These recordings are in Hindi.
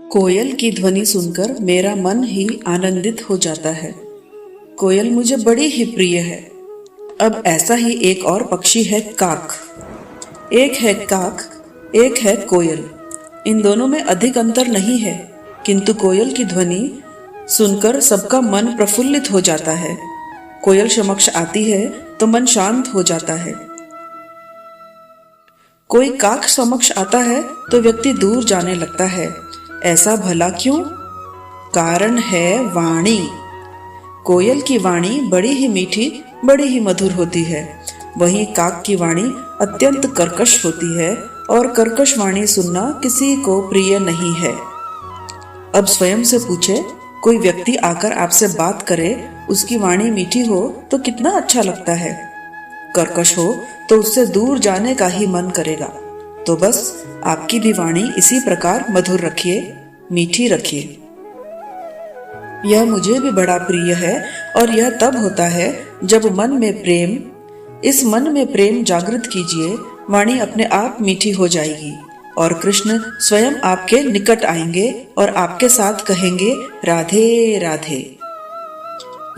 कोयल की ध्वनि सुनकर मेरा मन ही आनंदित हो जाता है। कोयल मुझे बड़ी ही प्रिय है। अब ऐसा ही एक और पक्षी है काक। एक है काक, एक है कोयल। इन दोनों में अधिक अंतर नहीं है, किंतु कोयल की ध्वनि सुनकर सबका मन प्रफुल्लित हो जाता है। कोयल समक्ष आती है तो मन शांत हो जाता है। कोई काक समक्ष आता है तो व्यक्ति दूर जाने लगता है। ऐसा भला क्यों? कारण है वाणी। कोयल की वाणी बड़ी ही मीठी, बड़ी ही मधुर होती है। वहीं काक की वाणी अत्यंत कर्कश होती है और कर्कश वाणी सुनना किसी को प्रिय नहीं है। अब स्वयं से पूछे, कोई व्यक्ति आकर आपसे बात करे, उसकी वाणी मीठी हो तो कितना अच्छा लगता है। कर्कश हो तो उससे दूर जाने का ही मन करेगा। तो बस आपकी भी वाणी इसी प्रकार मधुर रखिए, मीठी रखिए। यह मुझे भी बड़ा प्रिय है और यह तब होता है जब इस मन में प्रेम जागृत कीजिए, वाणी अपने आप मीठी हो जाएगी और कृष्ण स्वयं आपके निकट आएंगे और आपके साथ कहेंगे राधे राधे।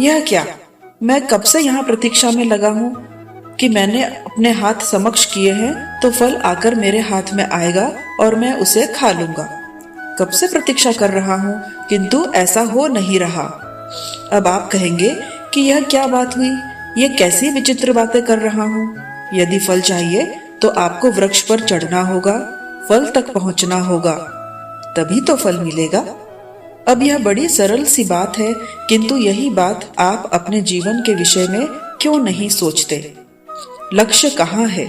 यह क्या, मैं कब से यहाँ प्रतीक्षा में लगा हूँ कि मैंने अपने हाथ समक्ष किए हैं तो फल आकर मेरे हाथ में आएगा और मैं उसे खा लूंगा। कब से प्रतीक्षा कर रहा हूँ, किंतु ऐसा हो नहीं रहा। अब आप कहेंगे कि यह क्या बात हुई, ये कैसी विचित्र बातें कर रहा हूँ। यदि फल चाहिए तो आपको वृक्ष पर चढ़ना होगा, फल तक पहुंचना होगा, तभी तो फल मिलेगा। अब यह बड़ी सरल सी बात है, किंतु यही बात आप अपने जीवन के विषय में क्यों नहीं सोचते? लक्ष्य कहाँ है?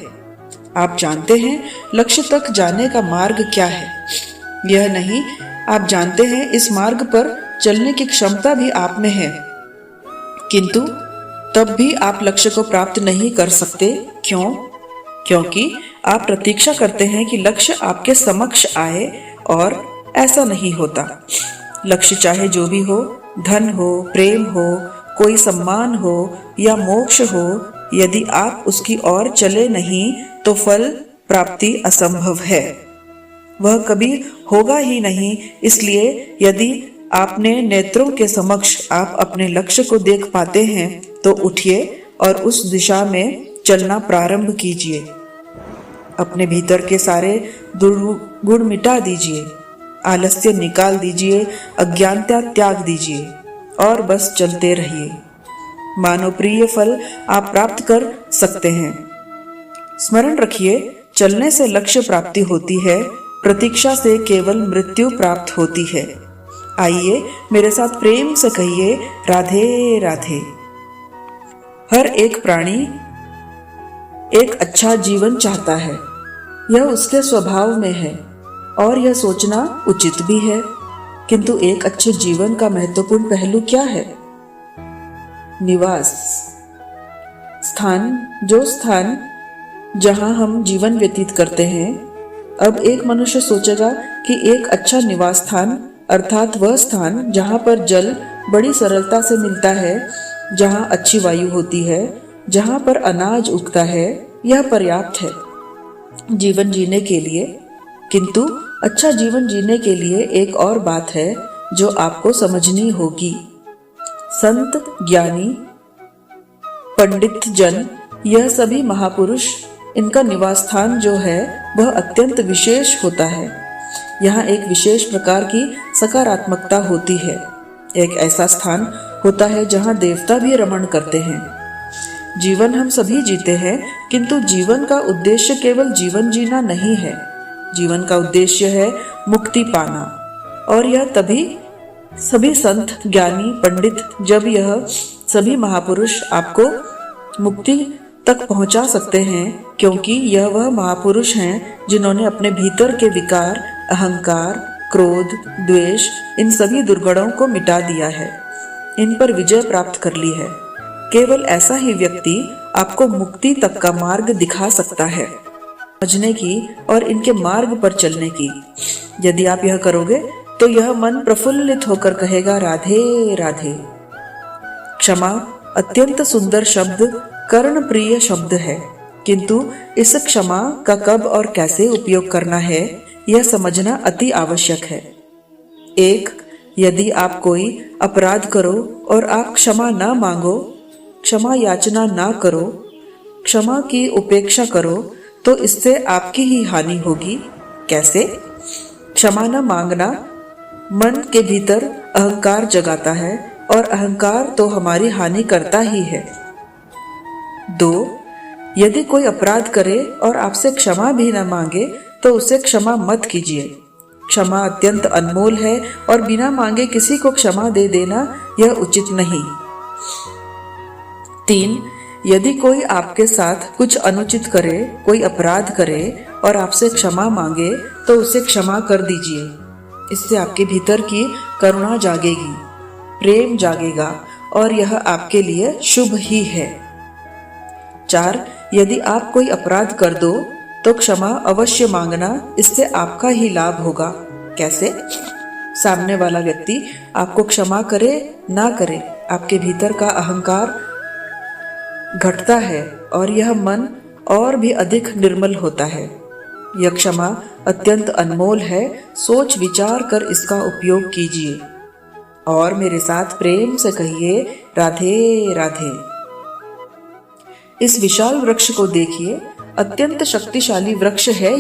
आप जानते हैं लक्ष्य तक जाने का मार्ग क्या है? यह नहीं, आप जानते हैं इस मार्ग पर चलने की क्षमता भी आप में है, किंतु तब भी आप लक्ष्य को प्राप्त नहीं कर सकते। क्यों? क्योंकि आप प्रतीक्षा करते हैं कि लक्ष्य आपके समक्ष आए, और ऐसा नहीं होता। लक्ष्य चाहे जो भी हो, धन हो, प्रेम हो, कोई सम्मान हो या मोक्ष हो, यदि आप उसकी ओर चले नहीं तो फल प्राप्ति असंभव है, वह कभी होगा ही नहीं। इसलिए यदि आपने नेत्रों के समक्ष आप अपने लक्ष्य को देख पाते हैं तो उठिए और उस दिशा में चलना प्रारंभ कीजिए। अपने भीतर के सारे दुर्गुण मिटा दीजिए, आलस्य निकाल दीजिए, अज्ञानता त्याग दीजिए और बस चलते रहिए। मानो प्रिय फल आप प्राप्त कर सकते हैं। स्मरण रखिए, चलने से लक्ष्य प्राप्ति होती है, प्रतीक्षा से केवल मृत्यु प्राप्त होती है। आइए मेरे साथ प्रेम से कहिए राधे राधे। हर एक प्राणी एक अच्छा जीवन चाहता है, यह उसके स्वभाव में है और यह सोचना उचित भी है। किंतु एक अच्छे जीवन का महत्वपूर्ण पहलू क्या है? निवास स्थान, जो स्थान जहां हम जीवन व्यतीत करते हैं। अब एक मनुष्य सोचेगा कि एक अच्छा निवास स्थान अर्थात वह स्थान जहां पर जल बड़ी सरलता से मिलता है, जहां अच्छी वायु होती है, जहां पर अनाज उगता है, यह पर्याप्त है जीवन जीने के लिए। किंतु अच्छा जीवन जीने के लिए एक और बात है जो आपको समझनी होगी। संत, ज्ञानी, पंडित जन, यह सभी महापुरुष, इनका निवास स्थान जो है वह अत्यंत विशेष होता है। यहाँ एक विशेष प्रकार की सकारात्मकता होती है। एक ऐसा स्थान होता है जहाँ देवता भी रमण करते हैं। जीवन हम सभी जीते हैं, किंतु जीवन का उद्देश्य केवल जीवन जीना नहीं है। जीवन का उद्देश्य है मुक्ति पाना, और यह तभी सभी संत, ज्ञानी, पंडित, जब यह सभी महापुरुष आपको मुक्ति तक पहुंचा सकते हैं, क्योंकि यह वह महापुरुष हैं जिन्होंने अपने भीतर के विकार, अहंकार, क्रोध, द्वेष, इन सभी दुर्गुणों को मिटा दिया है, इन पर विजय प्राप्त कर ली है। केवल ऐसा ही व्यक्ति आपको मुक्ति तक का मार्ग दिखा सकता है, समझने की और इनके मार्ग पर चलने की। यदि आप यह करोगे तो यह मन प्रफुल्लित होकर कहेगा राधे राधे। क्षमा अत्यंत सुंदर शब्द, कर्ण प्रिय शब्द है, किंतु इस क्षमा का कब और कैसे उपयोग करना है, यह समझना अति आवश्यक है। 1. यदि आप कोई अपराध करो और आप क्षमा ना मांगो, क्षमा याचना ना करो, क्षमा की उपेक्षा करो, तो इससे आपकी ही हानि होगी। कैसे? क्षमा न मांगना मन के भीतर अहंकार जगाता है और अहंकार तो हमारी हानि करता ही है। 2. यदि कोई अपराध करे और आपसे क्षमा भी न मांगे तो उसे क्षमा मत कीजिए। क्षमा अत्यंत अनमोल है और बिना मांगे किसी को क्षमा दे देना यह उचित नहीं। 3. यदि कोई आपके साथ कुछ अनुचित करे, कोई अपराध करे और आपसे क्षमा मांगे तो उसे क्षमा कर दीजिए। इससे आपके भीतर की करुणा जागेगी, प्रेम जागेगा और यह आपके लिए शुभ ही है। 4. यदि आप कोई अपराध कर दो तो क्षमा अवश्य मांगना, इससे आपका ही लाभ होगा। कैसे? सामने वाला व्यक्ति आपको क्षमा करे ना करे, आपके भीतर का अहंकार घटता है और यह मन और भी अधिक निर्मल होता है। यह क्षमा अत्यंत अनमोल है, सोच विचार कर इसका उपयोग कीजिए और मेरे साथ प्रेम से कहिए, राधे राधे। इस विशाल वृक्ष को देखिए, अत्यंत शक्तिशाली वृक्ष है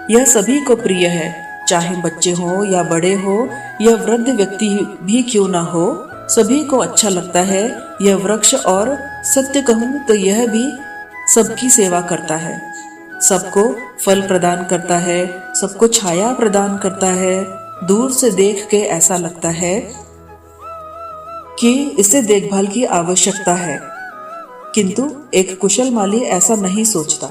यह सभी को प्रिय है, चाहे बच्चे हो या बड़े हो या वृद्ध व्यक्ति भी क्यों ना हो, सभी को अच्छा लगता है यह वृक्ष। और सत्य कहूं तो यह भी सबकी सेवा करता है, सबको फल प्रदान करता है, सबको छाया प्रदान करता है। दूर से देख के ऐसा लगता है कि इसे देखभाल की आवश्यकता है, किंतु एक कुशल माली ऐसा नहीं सोचता।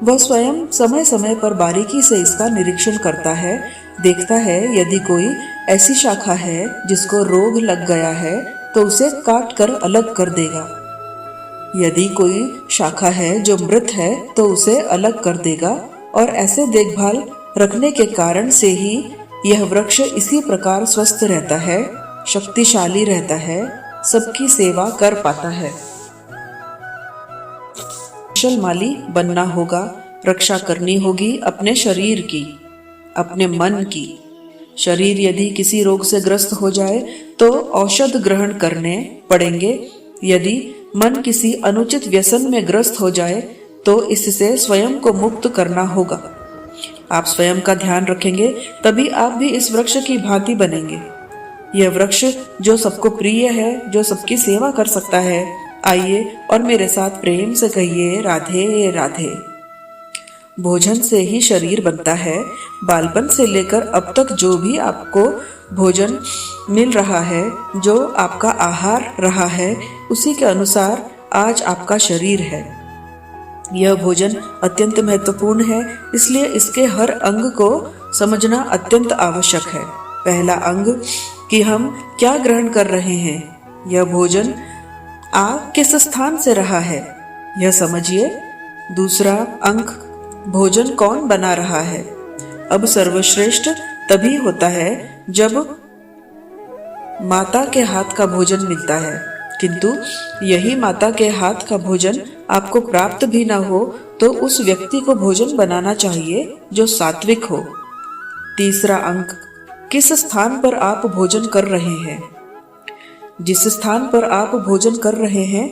वह स्वयं समय समय पर बारीकी से इसका निरीक्षण करता है, देखता है यदि कोई ऐसी शाखा है जिसको रोग लग गया है तो उसे काट कर अलग कर देगा। यदि कोई शाखा है जो मृत है तो उसे अलग कर देगा। और ऐसे देखभाल रखने के कारण से ही यह वृक्ष इसी प्रकार स्वस्थ रहता है, शक्तिशाली रहता है, सबकी सेवा कर पाता है। कुशल माली बनना होगा, रक्षा करनी होगी अपने शरीर की, अपने मन की। शरीर यदि किसी रोग से ग्रस्त हो जाए तो औषध ग्रहण करने पड़ेंगे। यदि मन किसी अनुचित व्यसन में ग्रस्त हो जाए तो इससे स्वयं को मुक्त करना होगा। आप स्वयं का ध्यान रखेंगे तभी आप भी इस वृक्ष की भांति बनेंगे। यह वृक्ष जो सबको प्रिय है, जो सबकी सेवा कर सकता है, आइए और मेरे साथ प्रेम से कहिए, राधे राधे। भोजन से ही शरीर बनता है। बालपन से लेकर अब तक जो भी आपको भोजन मिल रहा है, जो आपका आहार रहा है, उसी के अनुसार आज आपका शरीर है। यह भोजन अत्यंत महत्वपूर्ण है, इसलिए इसके हर अंग को समझना अत्यंत आवश्यक है। पहला अंग कि हम क्या ग्रहण कर रहे हैं, यह भोजन आप किस स्थान से रहा है, यह समझिए। दूसरा अंक, भोजन कौन बना रहा है। अब सर्वश्रेष्ठ तभी होता है जब माता के हाथ का भोजन मिलता है, किंतु यही माता के हाथ का भोजन आपको प्राप्त भी ना हो तो उस व्यक्ति को भोजन बनाना चाहिए जो सात्विक हो। तीसरा अंक, किस स्थान पर आप भोजन कर रहे हैं, जिस स्थान पर आप भोजन कर रहे हैं।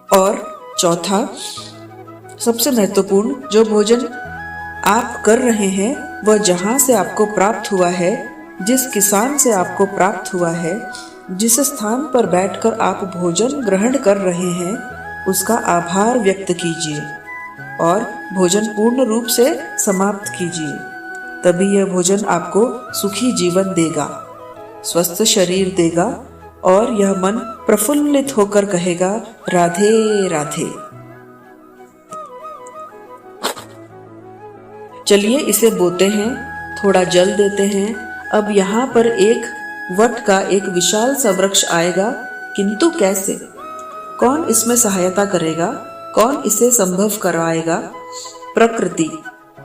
और चौथा, सबसे महत्वपूर्ण, जो भोजन आप कर रहे हैं वह जहां से आपको प्राप्त हुआ है, जिस किसान से आपको प्राप्त हुआ है, जिस स्थान पर बैठकर आप भोजन ग्रहण कर रहे हैं, उसका आभार व्यक्त कीजिए और भोजन पूर्ण रूप से समाप्त कीजिए। तभी यह भोजन आपको सुखी जीवन देगा, स्वस्थ शरीर देगा और यह मन प्रफुल्लित होकर कहेगा, राधे राधे। चलिए इसे बोते हैं, थोड़ा जल देते हैं। अब यहाँ पर एक वट का एक विशाल सा वृक्ष आएगा, किंतु कैसे? कौन इसमें सहायता करेगा, कौन इसे संभव करवाएगा? प्रकृति।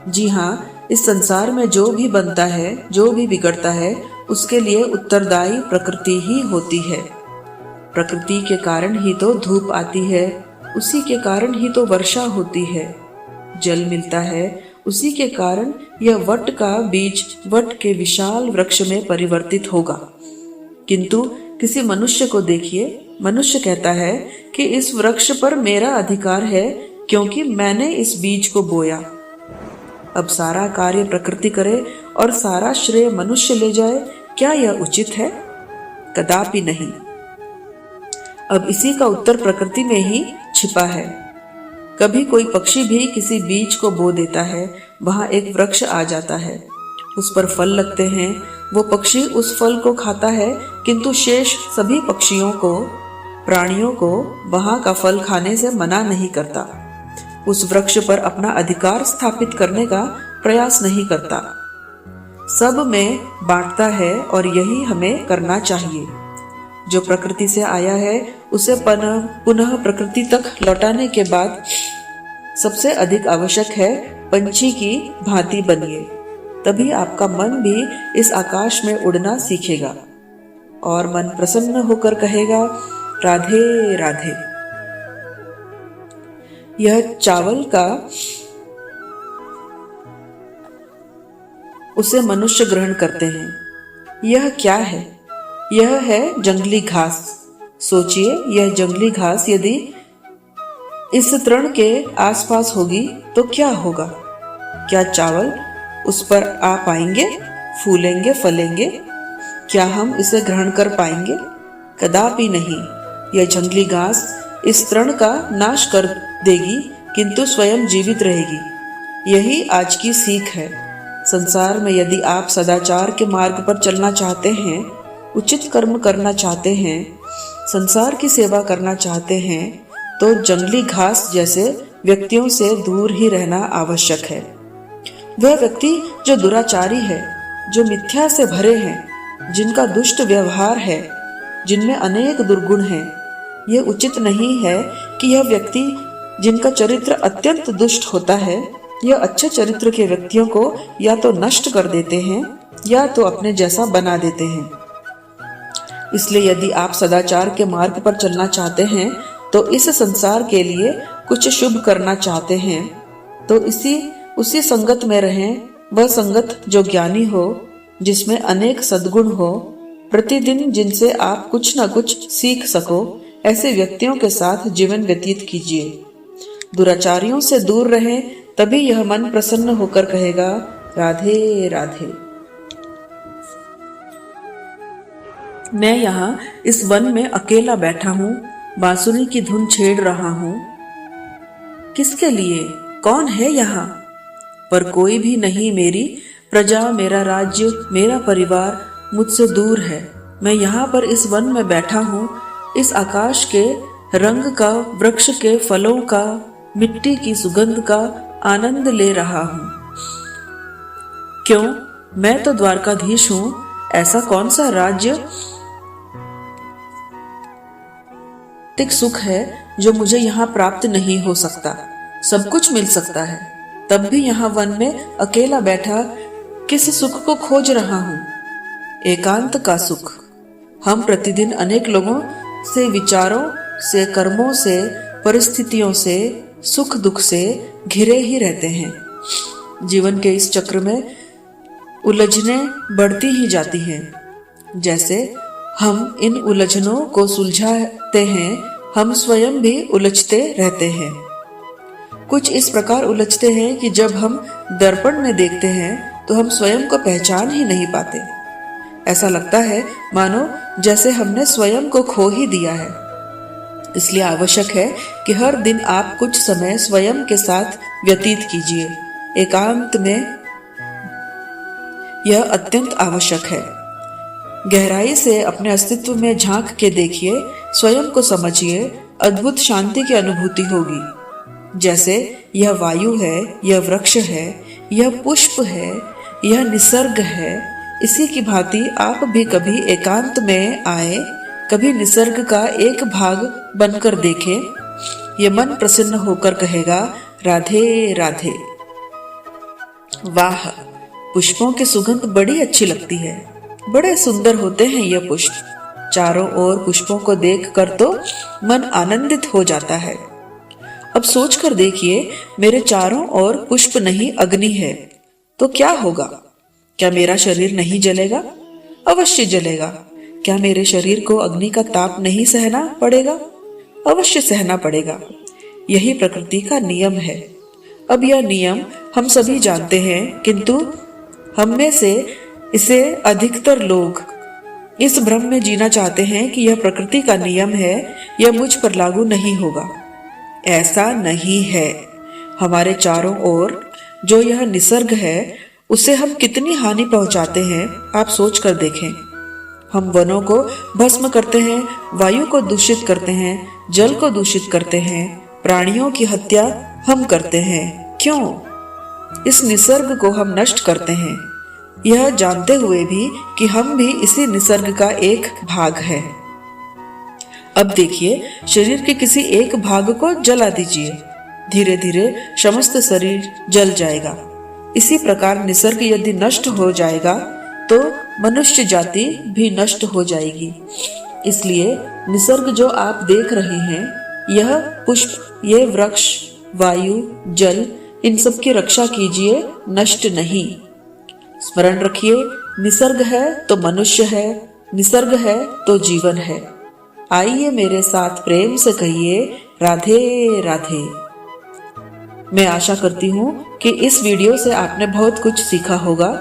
जी हाँ, इस संसार में जो भी बनता है, जो भी बिगड़ता है, उसके लिए उत्तरदायी प्रकृति ही होती है। प्रकृति के कारण ही तो धूप आती है, उसी के कारण ही तो वर्षा होती है, जल मिलता है उसी के कारण यह वट का बीज वट के विशाल वृक्ष में परिवर्तित होगा। किंतु किसी मनुष्य को देखिए, मनुष्य कहता है कि इस वृक्ष पर मेरा अधिकार है क्योंकि मैंने इस बीज को बोया। अब सारा कार्य प्रकृति करे और सारा श्रेय मनुष्य ले जाए, क्या यह उचित है? कदापि नहीं। अब इसी का उत्तर प्रकृति में ही छिपा है। कभी कोई पक्षी भी किसी बीज को बो देता है, वहां एक वृक्ष आ जाता है, उस पर फल लगते हैं, वो पक्षी उस फल को खाता है, किंतु शेष सभी पक्षियों को, प्राणियों को वहां का फल खाने से मना नहीं करता, उस वृक्ष पर अपना अधिकार स्थापित करने का प्रयास नहीं करता, सब में बांटता है। और यही हमें करना चाहिए। जो प्रकृति से आया है उसे पुनः प्रकृति तक लौटाने के बाद सबसे अधिक आवश्यक है पंछी की भांति बनिए, तभी आपका मन भी इस आकाश में उड़ना सीखेगा और मन प्रसन्न होकर कहेगा, राधे राधे। यह चावल का उसे मनुष्य ग्रहण करते हैं। यह क्या है? यह है जंगली घास। सोचिए, यह जंगली घास यदि इस तृण के आसपास होगी तो क्या होगा? क्या चावल उस पर आ पाएंगे, फूलेंगे, फलेंगे? क्या हम इसे ग्रहण कर पाएंगे? कदापि नहीं। यह जंगली घास इस तृण का नाश कर देगी, किंतु स्वयं जीवित रहेगी। यही आज की सीख है। संसार में यदि आप सदाचार के मार्ग पर चलना चाहते हैं, उचित कर्म करना चाहते हैं, संसार की सेवा करना चाहते हैं, तो जंगली घास जैसे व्यक्तियों से दूर ही रहना आवश्यक है। वह व्यक्ति जो दुराचारी है, जो मिथ्या से भरे हैं, जिनका दुष्ट व्यवहार है, जिनमें अनेक दुर्गुण हैं, यह उचित नहीं है कि यह व्यक्ति जिनका चरित्र अत्यंत दुष्ट होता है, यह अच्छे चरित्र के व्यक्तियों को या तो नष्ट कर देते हैं या तो अपने जैसा बना देते हैं। इसलिए यदि आप सदाचार के मार्ग पर चलना चाहते हैं, तो इस संसार के लिए कुछ शुभ करना चाहते हैं, तो उसी संगत में रहें। वह संगत जो ज्ञानी हो, जिसमें अनेक सद्गुण हो, प्रतिदिन जिनसे आप कुछ न कुछ सीख सको, ऐसे व्यक्तियों के साथ जीवन व्यतीत कीजिए। दुराचारियों से दूर रहें, तभी यह मन प्रसन्न होकर कहेगा, राधे राधे। मैं यहाँ इस वन में अकेला बैठा हूँ, बांसुरी की धुन छेड़ रहा हूँ। किसके लिए? कौन है यहाँ? पर कोई भी नहीं। मेरी प्रजा, मेरा राज्य, मेरा परिवार मुझसे दूर है। मैं यहाँ पर इस वन में बैठा हूँ, इस आकाश के रंग का, वृक्ष के फलों का, मिट्टी की सुगंध का आनंद ले रहा हूँ। क्यों? मैं तो द्वारकाधीश हूँ। ऐसा कौन सा राज्य तिक सुख है जो मुझे यहाँ प्राप्त नहीं हो सकता? सब कुछ मिल सकता है, तब भी यहाँ वन में अकेला बैठा किस सुख को खोज रहा हूँ? एकांत का सुख। हम प्रतिदिन अनेक लोगों से, विचारों से, कर्मों से, परिस्थितियों से, सुख दुख से घिरे ही रहते हैं। जीवन के इस चक्र में उलझने बढ़ती ही जाती हैं। जैसे हम इन उलझनों को सुलझाते हैं, हम स्वयं भी उलझते रहते हैं। कुछ इस प्रकार उलझते हैं कि जब हम दर्पण में देखते हैं तो हम स्वयं को पहचान ही नहीं पाते। ऐसा लगता है मानो जैसे हमने स्वयं को खो ही दिया है। इसलिए आवश्यक है कि हर दिन आप कुछ समय स्वयं के साथ व्यतीत कीजिए, एकांत में। यह अत्यंत आवश्यक है। गहराई से अपने अस्तित्व में झांक के देखिए, स्वयं को समझिए, अद्भुत शांति की अनुभूति होगी। जैसे यह वायु है, यह वृक्ष है, यह पुष्प है, यह निसर्ग है, इसी की भांति आप भी कभी एकांत में आए, कभी निसर्ग का एक भाग बनकर देखें। यह मन प्रसन्न होकर कहेगा, राधे राधे। वाह, पुष्पों की सुगंध बड़ी अच्छी लगती है, बड़े सुंदर होते हैं ये पुष्प। चारों ओर पुष्पों को देखकर तो मन आनंदित हो जाता है। अब सोच कर देखिए, मेरे चारों ओर पुष्प नहीं अग्नि है तो क्या होगा? क्या मेरा शरीर नहीं जलेगा? अवश्य जलेगा। क्या मेरे शरीर को अग्नि का ताप नहीं सहना पड़ेगा? अवश्य सहना पड़ेगा। यही प्रकृति का नियम है। अब यह नियम हम सभी जानते हैं, किंतु हम में से इसे अधिकतर लोग इस भ्रम में जीना चाहते हैं कि यह प्रकृति का नियम है, यह मुझ पर लागू नहीं होगा। ऐसा नहीं है। हमारे चारों ओर जो यह निसर्ग है, उसे हम कितनी हानि पहुंचाते हैं, आप सोच कर देखें। हम वनों को भस्म करते हैं, वायु को दूषित करते हैं, जल को दूषित करते हैं, प्राणियों की हत्या हम करते हैं। क्यों? इस निसर्ग को हम नष्ट करते हैं, यह जानते हुए भी कि हम भी इसी निसर्ग का एक भाग है। अब देखिए, शरीर के किसी एक भाग को जला दीजिए, धीरे धीरे समस्त शरीर जल जाएगा। इसी प्रकार निसर्ग यदि नष्ट हो जाएगा तो मनुष्य जाति भी नष्ट हो जाएगी। इसलिए निसर्ग जो आप देख रहे हैं, यह पुष्प, ये वृक्ष, वायु, जल, इन सब की रक्षा कीजिए, नष्ट नहीं। स्मरण रखिए, निसर्ग है तो मनुष्य है, निसर्ग है तो जीवन है। आइए मेरे साथ प्रेम से कहिए, राधे राधे। मैं आशा करती हूँ कि इस वीडियो से आपने बहुत कुछ सीखा होगा।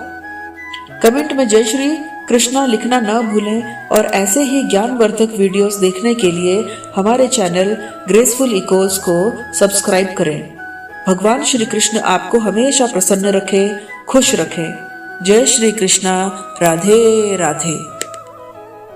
कमेंट में जय श्री कृष्णा लिखना न भूलें और ऐसे ही ज्ञानवर्धक वीडियोस देखने के लिए हमारे चैनल ग्रेसफुल इकोज को सब्सक्राइब करें। भगवान श्री कृष्ण आपको हमेशा प्रसन्न रखे, खुश रखे। जय श्री कृष्णा, राधे राधे।